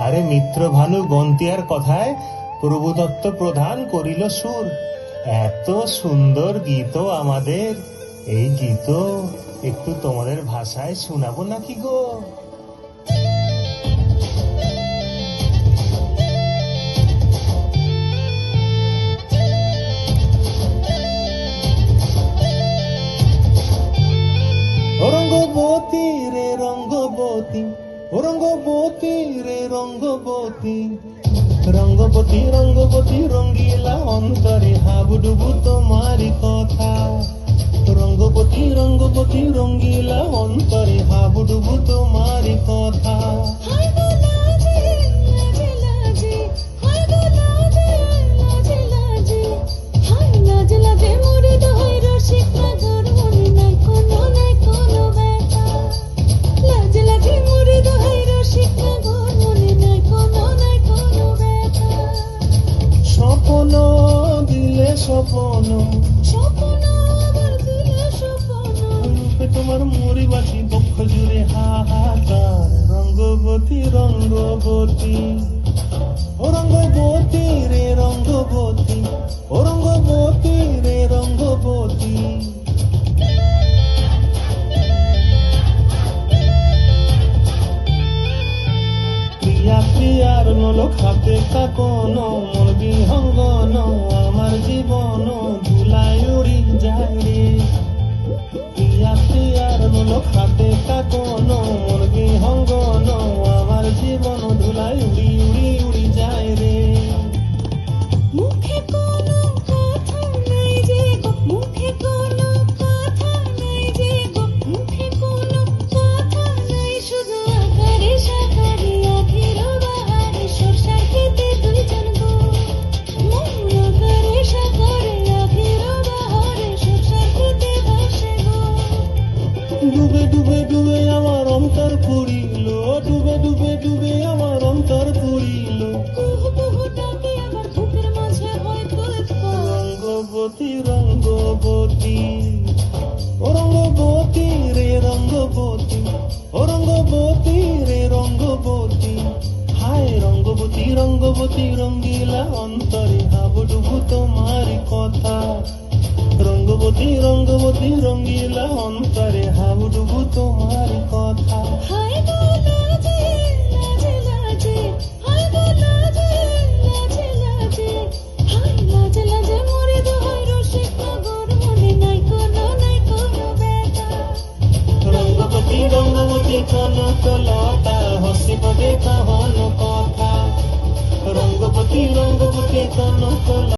আরে মিত্র ভানু গন্তিয়ার কথায় প্রভুদত্ত প্রধান করিল সুর। এত সুন্দর গীত আমাদের, এই গীত একটু তোমাদের ভাষায় শোনাবো নাকি গো? রঙ্গবতী রে রঙ্গবতী, রঙ্গবতী রে রঙ্গবতী, রঙ্গবতী রঙ্গবতী রঙ্গিলা অন্তরে হাবুডুবু তোমারি কথা। রঙ্গবতী রঙ্গবতী রঙ্গিলা অন্তরে হাবুডুবু তোমারি কথা। স্বপ্ন দিলে স্বপ্ন, রূপে তোমার মরিবাসী বক্ষ জুড়ে হাহাকার। রঙ্গবতী রঙ্গবতী, ও রঙ্গবতী রে রঙ্গবতী, ও রঙ্গবতী রে রঙ্গবতী। প্রিয়া প্রিয়ার নলক হাতে কাকন, মন বিহঙ্গন আমার জীবন ধুলায় উড়ি যায় রে। প্রিয়া প্রিয়ার নলক হাতে কাকন, মন বিহঙ্গন আমার জীবন ধুলায় উড়ি উড়ি উড়ি যায় রে। মুখে কোনো কথা নাই যে গো, মুখে কোনো কথা নাই যে গো, মুখে কোনো কথা নাই, শুধু আকারে সাকারে আধের বাহারে সরষার খেতে দুইজন গো। মন আকারে সাকারে আধের বাহারে সরষার খেতে ভাসে গো। ডুবে ডুবে ডুবে আমার অন্তর পুরিল, ডুবে ডুবে ডুবে আমার অন্তর পুরিল। কুহু কুহু ডাকে আমার বুকের মাঝে হয় তোলপাড়। রঙ্গবতী রঙ্গবতী, ও রঙ্গবতী রে রঙ্গবতী, ও রঙ্গবতী রে রঙ্গবতী। হায় রঙ্গবতী রঙ্গবতী রঙ্গিলা অন্তরে হাবুডুবু তোমারি কথা। রঙ্গবতী রঙ্গবতী রঙ্গিলা অন্তরে হাবুডুবু তোমারি কথা। হায় গো লাজে লাজে লাজে, হায় গো লাজে লাজে লাজে, হায় লাজে লাজে মরে দোহাই রসিক নগর, মনে নাই কোনো ব্যথা। রঙ্গবতী রঙ্গবতী কনকলতা হসিব দেখা হন কথা। রঙ্গবতী রঙ্গবতী কনকলতা।